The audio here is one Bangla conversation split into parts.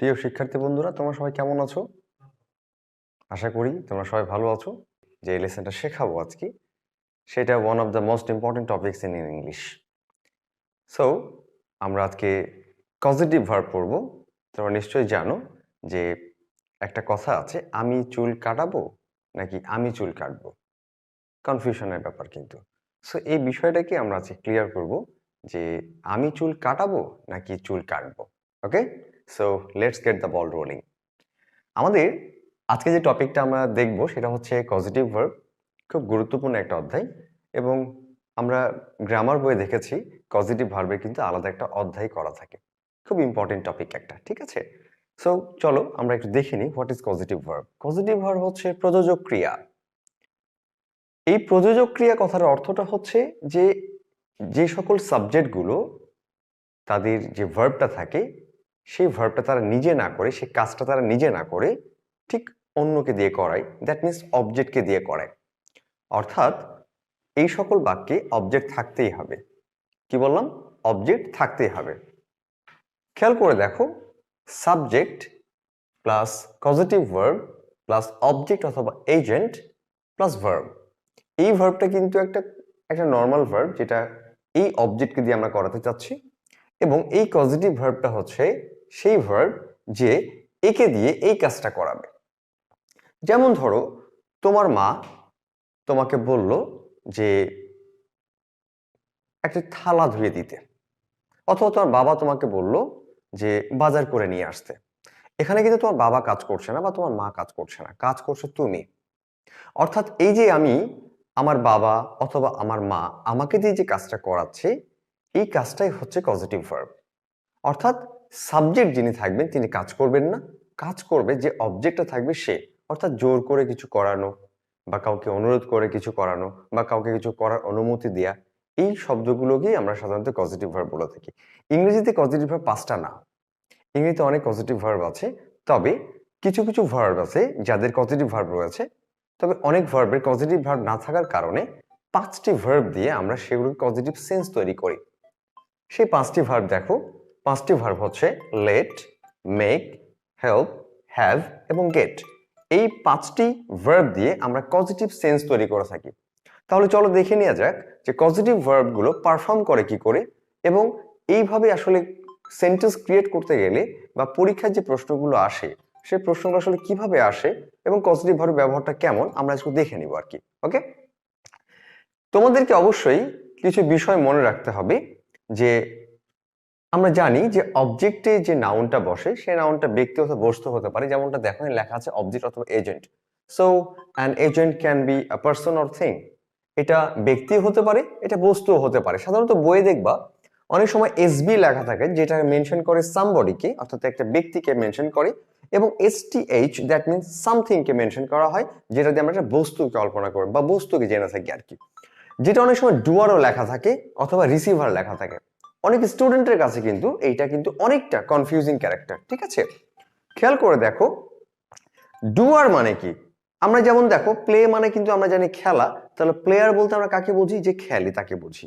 প্রিয় শিক্ষার্থী বন্ধুরা, তোমরা সবাই কেমন আছো? আশা করি তোমরা সবাই ভালো আছো। যে লেসনটা শেখাবো আজকে সেটা one of the most important topics in English. So আমরা আজকে পজিটিভ ভার্ব পড়বো। তোমরা নিশ্চয়ই জানো যে একটা কথা আছে, আমি চুল কাটাবো নাকি আমি চুল কাটবো। কনফিউশনের ব্যাপার কিন্তু। সো এই বিষয়টাকে আমরা আজকে ক্লিয়ার করব যে আমি চুল কাটাবো নাকি চুল কাটবো। Okay, so let's get the ball rolling. আমাদের আজকে যে টপিকটা আমরা দেখব সেটা হচ্ছে পজিটিভ ভার্ব। খুব গুরুত্বপূর্ণ একটা অধ্যায় এবং আমরা গ্রামার বইয়ে দেখেছি পজিটিভ ভার্বের কিন্তু আলাদা একটা অধ্যায় করা থাকে। খুব ইম্পর্টেন্ট টপিক একটা, ঠিক আছে? সো চলো আমরা একটু দেখে নিই what is positive verb. Positive verb হচ্ছে প্রযোজক ক্রিয়া। এই প্রযোজক ক্রিয়া কথার অর্থটা হচ্ছে যে যে সকল সাবজেক্টগুলো তাদের যে ভার্বটা থাকে সেই ভার্বটা তারা নিজে না করে, সেই কাজটা তারা নিজে না করে ঠিক অন্যকে দিয়ে করায়, দ্যাট মিনস অবজেক্টকে দিয়ে করায়। অর্থাৎ এই সকল বাক্যে অবজেক্ট থাকতেই হবে। কি বললাম? অবজেক্ট থাকতেই হবে। খেয়াল করে দেখো, subject plus positive verb plus object অথবা এজেন্ট প্লাস ভার্ব। এই ভার্বটা কিন্তু একটা নর্মাল ভার্ব যেটা এই অবজেক্টকে দিয়ে আমরা করাতে চাচ্ছি, এবং এই পজিটিভ ভার্বটা হচ্ছে সেই ভার্ব যে একে দিয়ে এই কাজটা করাবে। যেমন ধরো, তোমার মা তোমাকে বলল যে একটা থালা ধুয়ে দিতে, অথবা তোমার বাবা তোমাকে বলল যে বাজার করে নিয়ে আসতে। এখানে কিন্তু তোমার বাবা কাজ করছে না বা তোমার মা কাজ করছে না, কাজ করছো তুমি। অর্থাৎ এই যে আমি, আমার বাবা অথবা আমার মা আমাকে দিয়ে যে কাজটা করাচ্ছে, এই কাজটাই হচ্ছে পজিটিভ ভার্ব। অর্থাৎ সাবজেক্ট যিনি থাকবেন তিনি কাজ করবেন না, কাজ করবে যে অবজেক্টটা থাকবে সে। অর্থাৎ জোর করে কিছু করানো বা কাউকে অনুরোধ করে কিছু করানো বা কাউকে কিছু করার অনুমতি দেয়া, এই শব্দগুলোকেই আমরা সাধারণত পজিটিভ ভার্ব বলে থাকি। ইংরেজিতে পজিটিভ ভার্ব 5টা না, ইংরেজিতে অনেক পজিটিভ ভার্ব আছে। তবে কিছু কিছু ভার্ব আছে যাদের পজিটিভ ভার্ব রয়েছে, তবে অনেক ভার্বের পজিটিভ ভার্ব না থাকার কারণে 5টি ভার্ব দিয়ে আমরা সেগুলোকে পজিটিভ সেন্স তৈরি করি। সেই 5টি ভার্ব দেখো। 5টি ভার্ব হচ্ছে লেট, মেক, হেল্প, হ্যাভ এবং গেট। এই 5টি ভার্ব দিয়ে আমরা পজিটিভ সেন্স তৈরি করে থাকি। তাহলে চলো দেখে নেওয়া যাক যে পজিটিভ ভার্বগুলো পারফর্ম করে কি করে, এবং এইভাবে আসলে সেন্টেন্স ক্রিয়েট করতে গেলে বা পরীক্ষার যে প্রশ্নগুলো আসে সেই প্রশ্নগুলো আসলে কিভাবে আসে এবং পজিটিভ ভার্ব ব্যবহারটা কেমন আমরা একটু দেখে নিব আর কি। ওকে, তোমাদেরকে অবশ্যই কিছু বিষয় মনে রাখতে হবে। যে আমরা জানি যে অবজেক্টে যে নাউনটা বসে সেই নাউনটা ব্যক্তি অথবা বস্তু হতে পারে। যেমনটা দেখো লেখা আছে অবজেক্ট অথবা agent. So an agent can be a person or thing. এটা ব্যক্তি হতে পারে, এটা বস্তুও হতে পারে। সাধারণত বইয়ে দেখবা অনেক সময় এসবি লেখা থাকে যেটা মেনশন করে সামবডিকে, অর্থাৎ একটা ব্যক্তিকে মেনশন করে, এবং STH that means something K mention করা হয়, যেটা দিয়ে আমরা একটা বস্তুকে কল্পনা করি বা বস্তুকে জেনে থাকি আর কি। যেটা অনেক সময় ডুয়ারও লেখা থাকে অথবা রিসিভার লেখা থাকে। অনেক স্টুডেন্টের কাছে কিন্তু এইটা কিন্তু অনেকটা কনফিউজিং ক্যারেক্টার, ঠিক আছে? খেয়াল করে দেখো ডুয়ার মানে কি। আমরা যেমন দেখো প্লে মানে কিন্তু আমরা জানি খেলা, তাহলে প্লেয়ার বলতে আমরা কাকে বুঝি? যে খেলে তাকে বুঝি।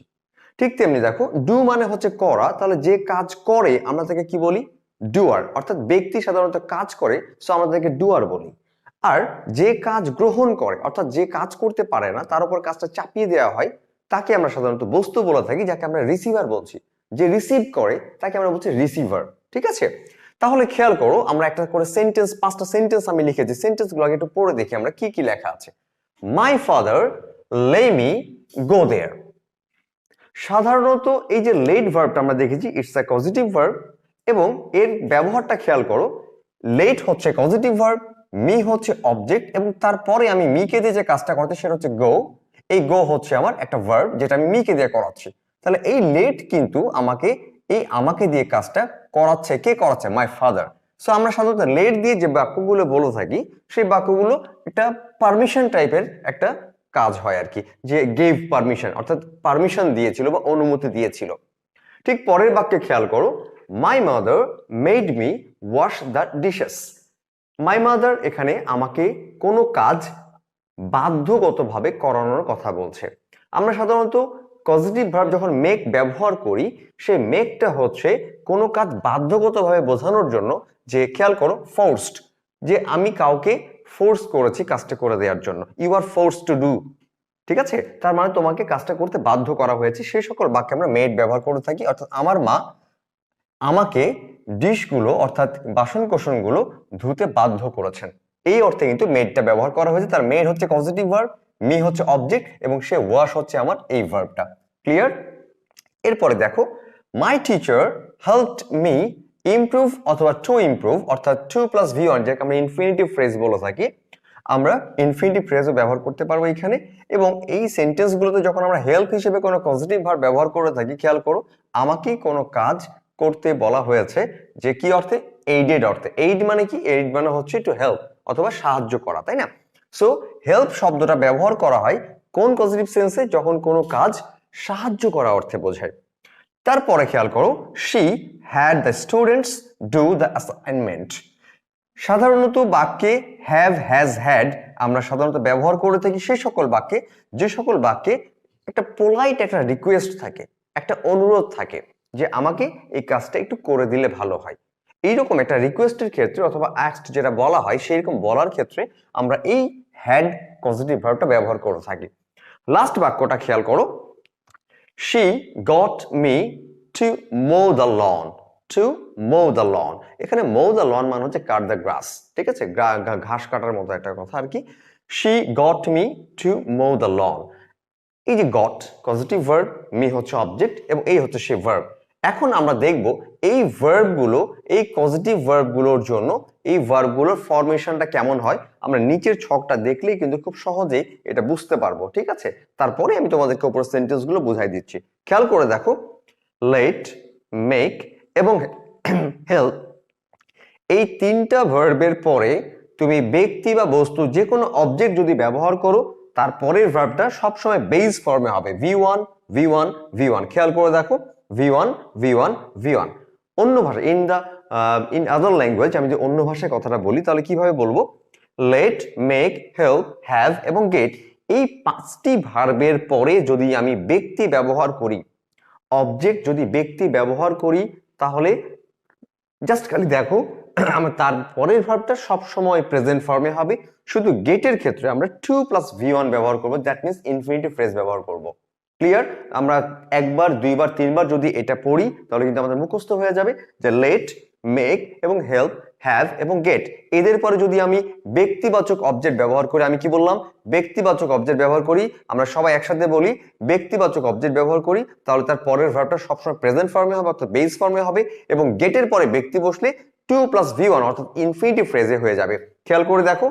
ঠিক তেমনি দেখো ডু মানে হচ্ছে করা, তাহলে যে কাজ করে আমরা তাকে কি বলি? ডুয়ার। অর্থাৎ ব্যক্তি সাধারণত কাজ করে, সো আমরা তাকে ডুয়ার বলি। আর যে কাজ গ্রহণ করে, অর্থাৎ যে কাজ করতে পারে না তার উপর কাজটা চাপিয়ে দেওয়া হয়, তাকে আমরা সাধারণত বস্তু বলে থাকি, যাকে আমরা রিসিভার বলছি। যে রিসিভ করে তাকে আমরা বলছি রিসিভার, ঠিক আছে? তাহলে খেয়াল করো, আমরা একটা করে সেন্টেন্স, 5টা সেন্টেন্স আমি লিখেছি, সেন্টেন্সগুলো আগে একটু পড়ে দেখি আমরা কি কি লেখা আছে। মাই ফাদার লে মি গো দেয়ার। সাধারণত এই যে লেট ভার্বটা আমরা দেখেছি, ইটস আ পজিটিভ ভার্ব, এবং এর ব্যবহারটা খেয়াল করো। লেট হচ্ছে পজিটিভ ভার্ব, মি হচ্ছে অবজেক্ট, এবং তারপরে আমি মিকে দিয়ে যে কাজটা করতে সেটা হচ্ছে গো। এই গো হচ্ছে আমার একটা ভার্ব যেটা আমি মিকে দিয়ে করাচ্ছি। তাহলে এই লেট কিন্তু আমাকে দিয়ে কাজটা করাচ্ছে। কে করাচ্ছে? My father. সো আমরা সাধারণত লেট দিয়ে যে বাক্যগুলো বলে থাকি সেই বাক্যগুলো একটা পারমিশন টাইপের একটা কাজ হয় আর কি, যে গেভ পারমিশন, অর্থাৎ পারমিশন দিয়েছিল বা অনুমতি দিয়েছিল। ঠিক পরের বাক্যে খেয়াল করো, my mother made me wash the dishes. My mother এখানে আমাকে কোনো কাজ বাধ্যগতভাবে করানোর কথা বলছে। আমরা সাধারণত পজিটিভ ভার্ব যখন মেক ব্যবহার করি, সেই মেকটা হচ্ছে কোনো কাজ বাধ্যগতভাবে বোঝানোর জন্য, যে খেয়াল করো ফোর্সড, যে আমি কাউকে ফোর্স করেছি কাজটা করে দেওয়ার জন্য, you are force to do, ঠিক আছে, তার মানে তোমাকে কাজটা করতে বাধ্য করা হয়েছে, সেই সকল বাক্যে আমরা মেড ব্যবহার করে থাকি। অর্থাৎ আমার মা আমাকে ডিশগুলো অর্থাৎ বাসন কোসনগুলো ধুতে বাধ্য করেছেন, এই অর্থে কিন্তু মেডটা ব্যবহার করা হয়েছে। তার মেড হচ্ছে পজিটিভ ভার্ব, মি হচ্ছে অবজেক্ট এবং সে ওয়াশ হচ্ছে আমার এই ভার্বটা। ক্লিয়ার? এরপরে দেখো my teacher helped me improve অথবা টু ইমপ্রুভ, অর্থাৎ টু প্লাস ভি ওয়ান, যাকে আমরা ইনফিনিটিভ ফ্রেজ বলে থাকি, আমরা ইনফিনিটিভ ফ্রেজও ব্যবহার করতে পারবো এখানে। এবং এই সেন্টেন্সগুলোতে যখন আমরা হেল্প হিসেবে কোনো পজিটিভ ভার্ব ব্যবহার করে থাকি, খেয়াল করো আমাকে কোনো কাজ করতে বলা হয়েছে, যে কি অর্থে? এইডেড অর্থে। এইড মানে কি? এইড মানে হচ্ছে টু হেল্প অথবা সাহায্য করা, তাই না? সো হেল্প শব্দটা ব্যবহার করা হয় কোন পজিটিভ সেন্সে? যখন কোনো কাজ সাহায্য করা অর্থে বোঝায়। তারপরে খেয়াল করো she had the students do the assignment. সাধারণত বাক্যে হ্যাভ, হ্যাজ, হ্যাড আমরা সাধারণত ব্যবহার করে থাকি সেই সকল বাক্যে, যে সকল বাক্যে একটা পোলাইট একটা রিকোয়েস্ট থাকে, একটা অনুরোধ থাকে যে আমাকে এই কাজটা একটু করে দিলে ভালো হয়। এইরকম একটা রিকোয়েস্টের ক্ষেত্রে অথবা অ্যাস্কড যেটা বলা হয়, সেই রকম বলার ক্ষেত্রে আমরা এই হ্যাড পজিটিভ ভার্বটা ব্যবহার করে থাকি। লাস্ট বাক্যটা খেয়াল করো, she got me to mow the lawn, to mow the lawn। এখানে mow the lawn মানে হচ্ছে কাট দ্য গ্রাস, ঠিক আছে, ঘাস কাটার মতো একটা কথা আর কি। she got me to mow the lawn, এই যে গট পজিটিভ ভার্ব, মি হচ্ছে অবজেক্ট এবং এই হচ্ছে সে ভার্ব। এখন আমরা দেখব এই ভার্বগুলো, এই পজিটিভ ভার্বগুলোর জন্য এই ভার্বগুলোর ফরমেশনটা কেমন হয়। আমরা নিচের ছকটা দেখলেই কিন্তু খুব সহজেই এটা বুঝতে পারবো, ঠিক আছে। তারপরে আমি তোমাদেরকে উপর সেন্টেন্সগুলো বুঝাই দিচ্ছি। খেয়াল করে দেখো, লেট, মেক এবং হেল্প, এই তিনটা ভার্বের পরে তুমি ব্যক্তি বা বস্তু যে কোনো অবজেক্ট যদি ব্যবহার করো, তারপরের ভার্বটা সবসময় বেস ফর্মে হবে V1 V1 V1। খেয়াল করে দেখো V1 V1 V1। অন্য ভাষা ইন আদার ল্যাঙ্গুয়েজ আমি যে অন্য ভাষায় কথাটা বলি, তাহলে কিভাবে বলবো? লেট, মেক, হেল্প, হ্যাভ এবং গেট, এই পাঁচটি ভার্বের পরে যদি আমি ব্যক্তি ব্যবহার করি, অবজেক্ট যদি ব্যক্তি ব্যবহার করি, তাহলে জাস্ট খালি দেখো আমরা তার পরের ভার্বটা সবসময় প্রেজেন্ট ফর্মে হবে। শুধু গেটের ক্ষেত্রে আমরা 2 প্লাস V1 ব্যবহার করব, দ্যাট মিনস ইনফিনিটিভ ফ্রেজ ব্যবহার করব। ক্লিয়ার? আমরা একবার, দুইবার, তিনবার যদি এটা পড়ি, তাহলে কিন্তু আমাদের মুখস্থ হয়ে যাবে যে লেট, মেক এবং হেল্প, হ্যাভ এবং গেট, এদের পরে যদি আমি ব্যক্তিবাচক অবজেক্ট ব্যবহার করি, আমি কি বললাম? ব্যক্তিবাচক অবজেক্ট ব্যবহার করি, আমরা সবাই একসাথে বলি ব্যক্তিবাচক অবজেক্ট ব্যবহার করি, তাহলে তার পরের ভার্বটা সবসময় প্রেজেন্ট ফর্মে হবে অর্থাৎ বেস ফর্মে হবে এবং গেটের পরে ব্যক্তি বসলে 2 প্লাস V1 অর্থাৎ ইনফিনিটিভ ফ্রেজে হয়ে যাবে। খেয়াল করে দেখো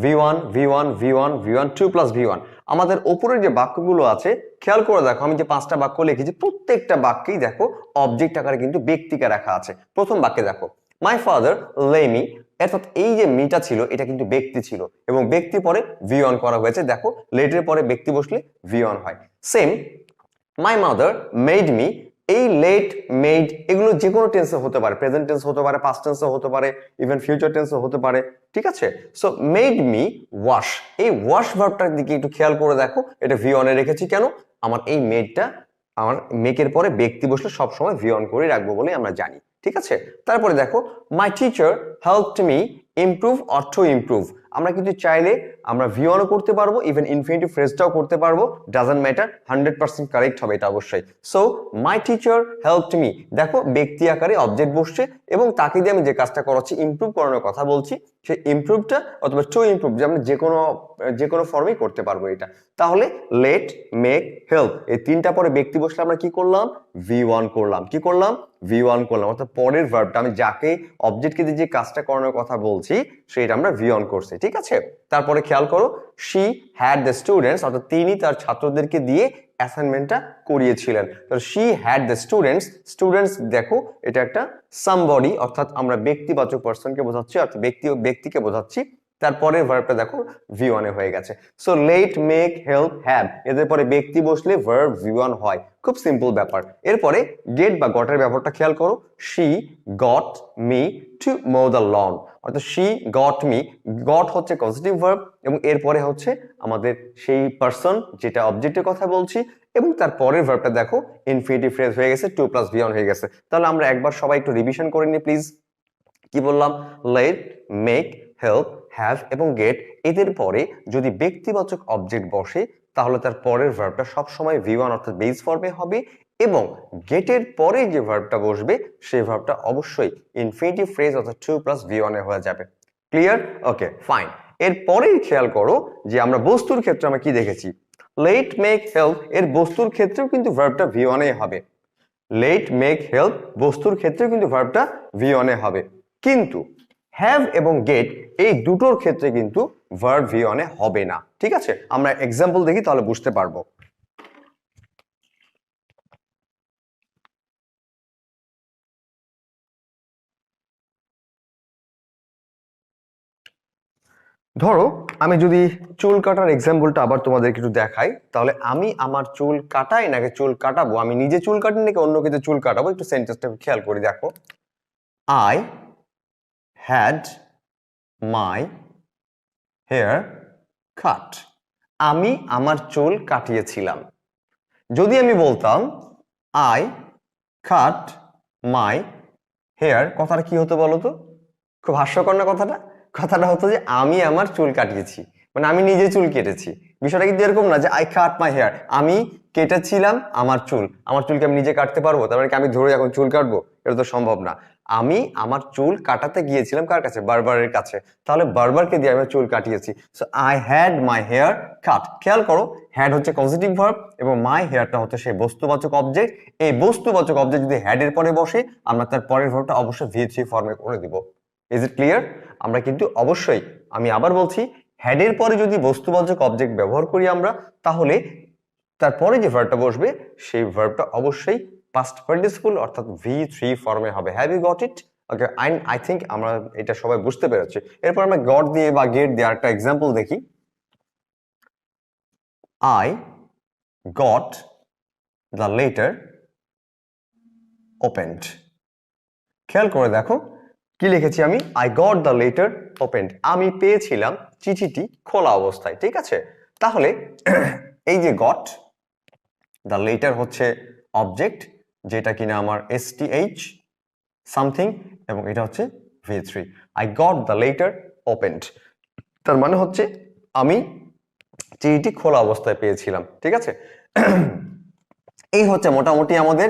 V1 V1 V1 V1 2 plus V1। আমাদের উপরের যে বাক্যগুলো আছে খেয়াল করে দেখো, আমি যে 5টা বাক্য লিখেছি প্রত্যেকটা বাক্যেই দেখো অবজেক্ট আকারে কিন্তু ব্যক্তিকে রাখা আছে। প্রথম বাক্যে দেখো মাই ফাদার লে মি, অর্থাৎ এই যে মিটা ছিল এটা কিন্তু ব্যক্তি ছিল এবং ব্যক্তি পরে V1 করা হয়েছে। দেখো লেটের পরে ব্যক্তি বসলে V1 হয়। Same my mother made me, এই লেট, মেড এগুলো যে কোনো টেন্সে হতে পারে, প্রেজেন্ট টেন্স হতে পারে, পাস্ট টেন্সে হতে পারে, ইভেন ফিউচার টেন্সে হতে পারে, ঠিক আছে। সো মেড মি ওয়াশ, এই ওয়াশ ভার্বটার দিকে একটু খেয়াল করে দেখো, এটা V1 এ রেখেছি কেন? আমার এই মেডটা আমার মেকের পরে ব্যক্তি বসলে সবসময় V1 করে রাখবো বলে আমরা জানি, ঠিক আছে। তারপরে দেখো my teacher helped me improve or to improve, আমরা কিন্তু চাইলে আমরা V1 ও করতে পারবো, ইভেন ইনফিনিটিভ ফ্রেজটাও করতে পারবো, ডাজন্ট ম্যাটার, 100% কারেক্ট হবে এটা অবশ্যই। So my teacher helped me, দেখো ব্যক্তি আকারে অবজেক্ট বসছে এবং তাকে দিয়ে আমি যে কাজটা করাচ্ছি, ইমপ্রুভ করানোর কথা বলছি, সেই ইমপ্রুভটা অথবা টু ইমপ্রুভ যে আমরা যে কোনো ফর্মেই করতে পারবো এটা। তাহলে লেট, মেক, হেল্প এই তিনটা পরে ব্যক্তি বসলে আমরা কি করলাম? V1 করলাম। কি করলাম? V1 করলাম, অর্থাৎ পরের ভার্বটা আমি যাকে অবজেক্টকে দিয়ে যে কাজটা করানোর কথা বলছি সেটা আমরা V1 করছি, ঠিক আছে। তারপরে খেয়াল করো শি হ্যাড দ্য স্টুডেন্টস, অর্থাৎ তিনি তার ছাত্রদেরকে দিয়ে অ্যাসাইনমেন্টটা করিয়েছিলেন। তো she had the students, students দেখো এটা একটা সামবডি, অর্থাৎ আমরা ব্যক্তিবাচক পারসনকে বোঝাচ্ছি, অর্থাৎ ব্যক্তিকে বোঝাচ্ছি। তারপরের ভার্বটা দেখো V1 এ হয়ে গেছে। So let, make, help, have এদের পরে ব্যক্তি বসলে ভার্ব V1 হয়, খুব সিম্পল ব্যাপার। এরপরে গেট বা গটের ব্যাপারটা খেয়াল করো, she got me to mow the lawn, অর্থাৎ শি গট মি, গট হচ্ছে পজিটিভ ভার্ব এবং এরপরে হচ্ছে আমাদের সেই পারসন যেটা অবজেক্টের কথা বলছি এবং তার পরের ভার্বটা দেখো ইনফিনিটিভ ফ্রেজ হয়ে গেছে, টু প্লাস ভি ওয়ান হয়ে গেছে। তাহলে আমরা একবার সবাই একটু রিভিশন করে নিই প্লিজ। কি বললাম? লেট, মেক, হেল্প, হ্যাভ এবং গেট এদের পরে যদি ব্যক্তিবাচক অবজেক্ট বসে তাহলে তার পরের ভার্বটা সবসময় ভি ওয়ান অর্থাৎ বেস ফর্মে হবে, এবং গেটের পরে যে ভার্বটা বসবে সেই ভার্বটা অবশ্যই ইনফিনিটিভ ফ্রেজ অর্থাৎ টু প্লাস ভি ওয়ান হয়ে যাবে। ক্লিয়ার? Okay fine. এরপরেই খেয়াল করো যে আমরা বস্তুর ক্ষেত্রে আমরা কি দেখেছি, লেট, মেক, হেল্প এর বস্তুর ক্ষেত্রেও কিন্তু ভার্বটা ভি ওয়ান হবে। লেট, মেক, হেল্প বস্তুর ক্ষেত্রেও কিন্তু ভার্বটা ভি ওয়ান হবে, কিন্তু হ্যাভ এবং গেট এই দুটোর ক্ষেত্রে কিন্তু ভার্ব ভি ওয়ান হবে না। ঠিক আছে, আমরা এক্সাম্পল দেখি তাহলে বুঝতে পারবো। ধরো আমি যদি চুল কাটার এক্সাম্পলটা আবার তোমাদেরকে একটু দেখাই, তাহলে আমি আমার চুল কাটাই নাকি চুল কাটাবো, আমি নিজে চুল কাটি নাকি অন্য কিছু চুল কাটাবো, একটু সেন্টেন্সটা খেয়াল করে দেখো। I had my hair cut, আমি আমার চুল কাটিয়েছিলাম। যদি আমি বলতাম আই কাট মাই হেয়ার, কথাটা কি হতো বলো তো? খুব হাস্যকর না কথাটা? কথাটা হতো যে আমি আমার চুল কাটিয়েছি, মানে আমি নিজে চুল কেটেছি। বিষয়টা কিন্তু এরকম না যে আই কাট মাই হেয়ার, আমি কেটেছিলাম আমার চুল। আমার চুলকে আমি নিজে কাটতে পারবো? তার মানে কি আমি ধরে এখন চুল কাটবো? এটা তো সম্ভব না। আমি আমার চুল কাটাতে গিয়েছিলাম কার কাছে? বারবারের কাছে। তাহলে বারবারকে দিয়ে আমি চুল কাটিয়েছি। So I had my hair cut. খেয়াল করো, হ্যাড হচ্ছে পজিটিভ ভার্ব এবং মাই হেয়ারটা হচ্ছে সেই বস্তুবাচক অবজেক্ট। এই বস্তুবাচক অবজেক্ট যদি হ্যাড এর পরে বসে আমরা তার পরের ভার্বটা অবশ্যই ভি থ্রি ফর্মে করে দিব। Is it clear? আমরা কিন্তু অবশ্যই, আমি আবার বলছি, হ্যাড এর পরে যদি বস্তুবাচক অবজেক্ট ব্যবহার করি আমরা, তাহলে তারপরে যে ভার্বটা বসবে সেই ভার্বটা অবশ্যই পাস্ট পার্টিসিপল অর্থাৎ ভি থ্রি ফর্মে হবে। Have you got it? Okay, I think আমরা এটা সবাই বুঝতে পেরেছি। এরপর আমরা গট দিয়ে বা গেট দিয়ে একটা এক্সাম্পল দেখি। I got the letter opened. খেয়াল করে দেখো কি লিখেছি আমি, I got the letter opened, আমি পেয়েছিলাম চিঠিটি খোলা অবস্থায়। ঠিক আছে, তাহলে এই যে গট, দ্য লেটার হচ্ছে অবজেক্ট যেটা কিনা আমার এসটিএইচ সামথিং, এবং এটা হচ্ছে V three. I got the letter opened, তার মানে হচ্ছে আমি চিঠিটি খোলা অবস্থায় পেয়েছিলাম। ঠিক আছে, এই হচ্ছে মোটামুটি আমাদের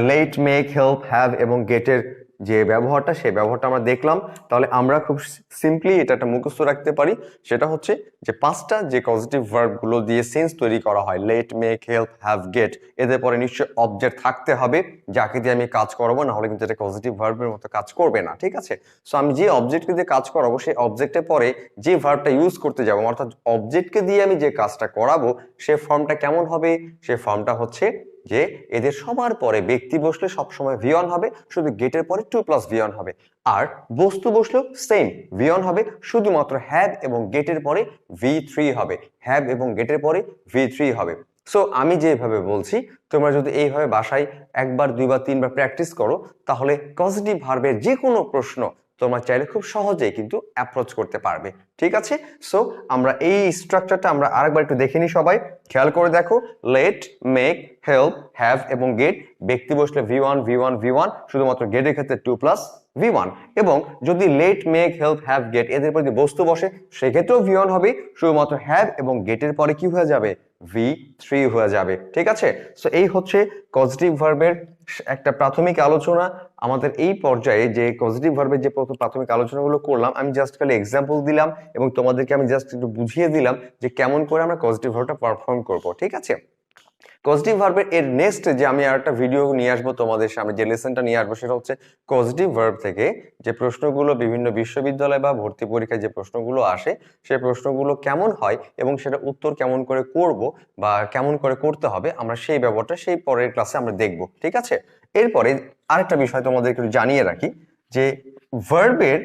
লেট, মেক, হেল্প, হ্যাভ এবং গেটের যে ব্যবহারটা, সেই ব্যবহারটা আমরা দেখলাম। তাহলে আমরা খুব সিম্পলি এটা একটা মুখস্থ রাখতে পারি, সেটা হচ্ছে যে পাঁচটা যে পজিটিভ ভার্বগুলো দিয়ে সেন্স তৈরি করা হয়, let, make, help, have, get, এদের পরে নিশ্চয়ই অবজেক্ট থাকতে হবে যাকে দিয়ে আমি কাজ করাবো, না হলে কিন্তু এটা পজিটিভ ভার্বের মতো কাজ করবে না। ঠিক আছে, সো আমি যে অবজেক্টকে দিয়ে কাজ করাবো সেই অবজেক্টের পরে যে ভার্বটা ইউজ করতে যাবো, অর্থাৎ অবজেক্টকে দিয়ে আমি যে কাজটা করাবো সে ফর্মটা কেমন হবে? সে ফর্মটা হচ্ছে যে এদের সবার পরে ব্যক্তি বসলে সবসময় ভি ওয়ান হবে, শুধু গেটের পরে টু প্লাস ভি ওয়ান হবে। আর বস্তু বসলেও সেম ভি ওয়ান হবে, শুধুমাত্র হ্যাভ এবং গেটের পরে ভি থ্রি হবে। হ্যাভ এবং গেটের পরে ভি থ্রি হবে। সো আমি যেভাবে বলছি তোমরা যদি এইভাবে বাসায় একবার, দুইবার, তিনবার প্র্যাকটিস করো, তাহলে পজিটিভ ভার্বের যে কোনো প্রশ্ন তোমরা চাইলে খুব সহজেই কিন্তু অ্যাপ্রোচ করতে পারবে। ঠিক আছে, সো আমরা এই স্ট্রাকচারটা আমরা আরেকবার একটু দেখে নিই সবাই। খেয়াল করে দেখো, লেট, মেক, হেল্প, হ্যাভ এবং গেট, ব্যক্তি বসলে V one V one V one, শুধুমাত্র গেটের ক্ষেত্রে টু প্লাস ভি ওয়ান। এবং যদি let, make, help, have, get এদের পরে যদি বস্তু বসে সেক্ষেত্রেও ভি ওয়ান হবে, শুধুমাত্র হ্যাভ এবং গেটের পরে কি হয়ে যাবে? ভি থ্রি হয়ে যাবে। ঠিক আছে, সো এই হচ্ছে পজিটিভ ভার্বের একটা প্রাথমিক আলোচনা। আমাদের এই পর্যায়ে যে পজিটিভ ভার্বের যে প্রাথমিক আলোচনাগুলো করলাম, আমি জাস্ট খালি এক্সাম্পল দিলাম এবং তোমাদেরকে আমি জাস্ট একটু বুঝিয়ে দিলাম যে কেমন করে আমরা পজিটিভ ভার্বটা পারফর্ম করব। ঠিক আছে, পজিটিভ ভার্বের এর নেক্সট যে আমি আর একটা ভিডিও নিয়ে আসবো তোমাদের সামনে, যে লেসনটা নিয়ে আসবো সেটা হচ্ছে পজিটিভ ভার্ব থেকে যে প্রশ্নগুলো বিভিন্ন বিশ্ববিদ্যালয় বা ভর্তি পরীক্ষায় যে প্রশ্নগুলো আসে সেই প্রশ্নগুলো কেমন হয় এবং সেটা উত্তর কেমন করে করব বা কেমন করে করতে হবে, আমরা সেই ব্যাপারটা সেই পরের ক্লাসে আমরা দেখব। ঠিক আছে, এরপরে আরেকটা বিষয় তোমাদের একটু জানিয়ে রাখি যে ভার্বের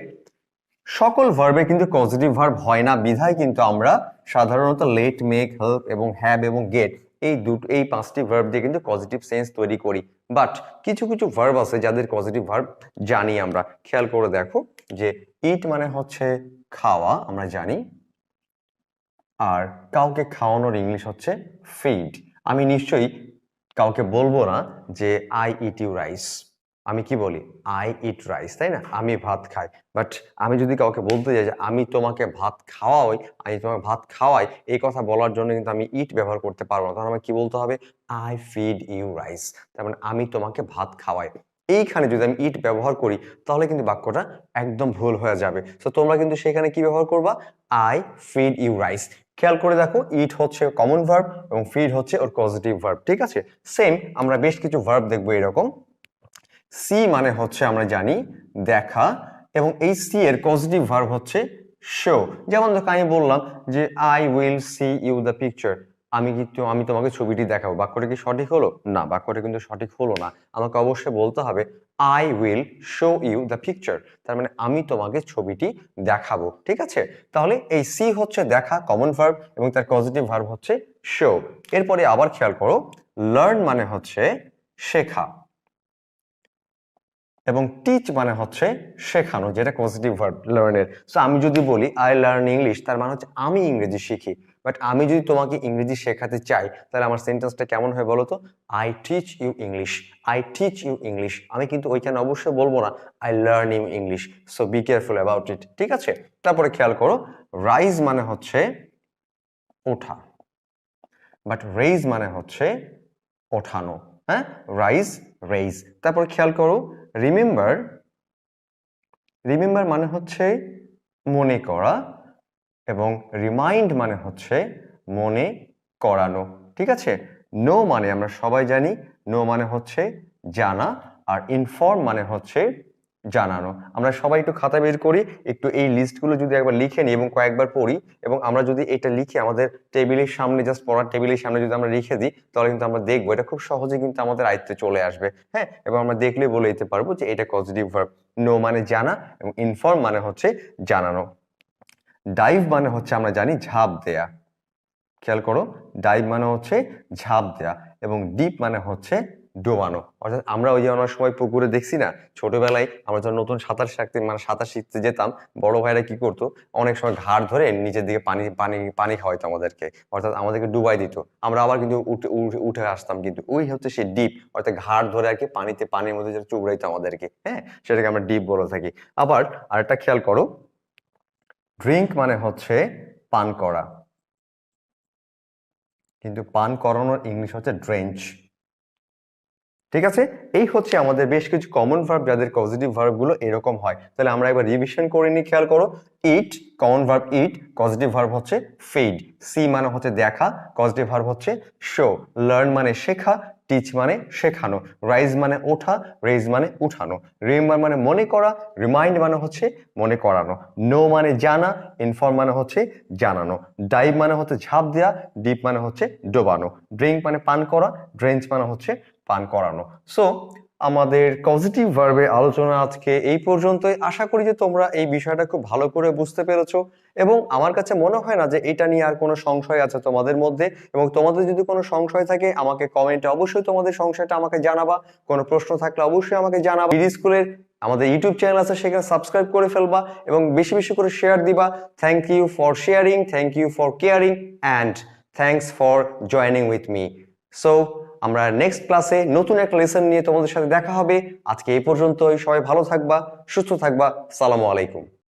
সকল ভার্বে কিন্তু পজিটিভ ভার্ব হয় না, বিধায় কিন্তু আমরা সাধারণত লেট, মেক, হেল্প এবং হ্যাভ এবং গেট এই পাঁচটি ভার্ব দিয়ে কিন্তু পজিটিভ সেন্স তৈরি করি। বাট কিছু কিছু ভার্ব আছে যাদের পজিটিভ ভার্ব জানি আমরা। খেয়াল করে দেখো যে ইট মানে হচ্ছে খাওয়া, আমরা জানি, আর কাউকে খাওয়ানোর ইংলিশ হচ্ছে ফিড। আমি নিশ্চয়ই কাউকে বলবো না যে আই ইট ইউ রাইস। আমি কি বলি? আই ইট রাইস, তাই না? আমি ভাত খাই। বাট আমি যদি কাউকে বলতে যাই যে আমি তোমাকে ভাত খাওয়াই, এই কথা বলার জন্য কিন্তু আমি ইট ব্যবহার করতে পারবো না। তখন আমার কি বলতে হবে? I feed you rice. তার মানে আমি তোমাকে ভাত খাওয়াই। এইখানে যদি আমি ইট ব্যবহার করি তাহলে কিন্তু বাক্যটা একদম ভুল হয়ে যাবে। তো তোমরা কিন্তু সেখানে কি ব্যবহার করবা? I feed you rice. খেয়াল করে দেখো, ইট হচ্ছে কমন ভার্ব এবং ফিড হচ্ছে ওর পজিটিভ ভার্ব। ঠিক আছে, সেম আমরা বেশ কিছু ভার্ব দেখবো এরকম। সি মানে হচ্ছে আমরা জানি দেখা, এবং এই সি এর পজিটিভ ভার্ব হচ্ছে শো। যেমন দেখো আমি বললাম যে I will see you the picture, আমি তোমাকে ছবিটি দেখাবো। বাক্যটা কি সঠিক হলো? না, বাক্যটা কিন্তু সঠিক হলো না। আমাকে অবশ্যই বলতে হবে I will show you the picture. তার মানে আমি তোমাকে ছবিটি দেখাবো। ঠিক আছে, তাহলে এই সি হচ্ছে দেখা, কমন ভার্ব, এবং তার পজিটিভ ভার্ব হচ্ছে শো। এরপরে আবার খেয়াল করো, লার্ন মানে হচ্ছে শেখা, এবং টিচ মানে হচ্ছে শেখানো, যেটা পজিটিভ ভার্ব লার্নের। সো আমি যদি বলি আই লার্ন ইংলিশ, তার মানে হচ্ছে আমি ইংরেজি শিখি। বাট আমি যদি তোমাকে ইংরেজি শেখাতে চাই তাহলে আমার সেন্টেন্সটা কেমন হয় বলো তো? I teach you English, I teach you English. আমি কিন্তু ওইখানে অবশ্যই বলবো না I learn you English. So be careful about it. ঠিক আছে, তারপরে খেয়াল করো, রাইজ মানে হচ্ছে ওঠা, বাট রেইজ মানে হচ্ছে ওঠানো। হ্যাঁ, রাইজ, রেইজ। তারপর খেয়াল করো, রিমেম্বার, রিমেম্বার মানে হচ্ছে মনে করা, এবং রিমাইন্ড মানে হচ্ছে মনে করানো। ঠিক আছে, নো মানে আমরা সবাই জানি, নো মানে হচ্ছে জানা, আর ইনফর্ম মানে হচ্ছে জানানো। আমরা সবাই একটু খাতা বের করি, একটু এই লিস্টগুলো যদি একবার লিখে নিই এবং কয়েকবার পড়ি, এবং আমরা যদি এটা লিখে আমাদের টেবিলের সামনে, জাস্ট পড়ার টেবিলের সামনে যদি আমরা লিখে দিই তাহলে কিন্তু আমরা দেখবো এটা খুব সহজে কিন্তু আমাদের আয়ত্তে চলে আসবে। হ্যাঁ, এবং আমরা দেখলে বলে দিতে পারবো যে এটা পজিটিভ ভার্ব। নো মানে জানা, এবং ইনফর্ম মানে হচ্ছে জানানো। ডাইভ মানে হচ্ছে আমরা জানি ঝাঁপ দেয়া। খেয়াল করো, ডাইভ মানে হচ্ছে ঝাঁপ দেয়া, এবং ডিপ মানে হচ্ছে ডোবানো। অর্থাৎ আমরা ওই যে অনেক সময় পুকুরে দেখছি না, ছোটবেলায় আমরা যখন নতুন সাঁতার শিখতে যেতাম, বড় ভাইরা কি করতো, অনেক সময় ঘাড় ধরে নিচের দিকে পানি পানি পানি খাওয়াইতো আমাদেরকে, অর্থাৎ আমাদেরকে ডুবাই দিত। আমরা আবার কিন্তু উঠে আসতাম, কিন্তু ওই হচ্ছে সেই ডিপ, অর্থাৎ ঘাড় ধরে আর কি পানির মধ্যে যেটা চুবড়াইতো আমাদেরকে। হ্যাঁ, সেটাকে আমরা ডিপ বলে থাকি। আবার আরেকটা খেয়াল করো, ড্রিঙ্ক মানে হচ্ছে পান করা, কিন্তু পান করানোর ইংলিশ হচ্ছে ড্রেঞ্চ। ঠিক আছে, এই হচ্ছে আমাদের বেশ কিছু কমন ভার্ব যাদের পজিটিভ ভার্ব গুলো এরকম হয়। তাহলে আমরা এবার রিভিশন করে নিই। খেয়াল করো, ইট common verb it, positive verb হচ্ছে ফিড, সি মানে হচ্ছে দেখা, পজিটিভ ভার্ব হচ্ছে শো, লার্ন মানে শেখা, টিচ মানে শেখানো, রাইজ মানে ওঠা, রেইজ মানে উঠানো, রিমেম্বার মানে মনে করা, রিমাইন্ড মানে হচ্ছে মনে করানো, নো মানে জানা, ইনফর্ম মানে হচ্ছে জানানো, ডাইভ মানে হচ্ছে ঝাঁপ দেওয়া, ডিপ মানে হচ্ছে ডোবানো, ড্রিঙ্ক মানে পান করা, ড্রেঞ্চ মানে হচ্ছে পান করানো। সো আমাদের পজিটিভ ভার্বের আলোচনা আজকে এই পর্যন্তই। আশা করি যে তোমরা এই বিষয়টা খুব ভালো করে বুঝতে পেরেছো, এবং আমার কাছে মনে হয় না যে এটা নিয়ে আর কোনো সংশয় আছে তোমাদের মধ্যে। এবং তোমাদের যদি কোনো সংশয় থাকে আমাকে কমেন্টে অবশ্যই তোমাদের সংশয়টা আমাকে জানাবা। কোনো প্রশ্ন থাকলে অবশ্যই আমাকে জানাবা। বিডি স্কুলের আমাদের ইউটিউব চ্যানেল আছে, সেখানে সাবস্ক্রাইব করে ফেলবা এবং বেশি বেশি করে শেয়ার দিবা। Thank you for sharing, thank you for caring, and thanks for joining with me. So আমরা নেক্সট ক্লাসে নতুন একটা লেসন নিয়ে তোমাদের সাথে দেখা হবে। আজকে এই পর্যন্তই। সবাই ভালো থাকবা, সুস্থ থাকবা। সালামু আলাইকুম।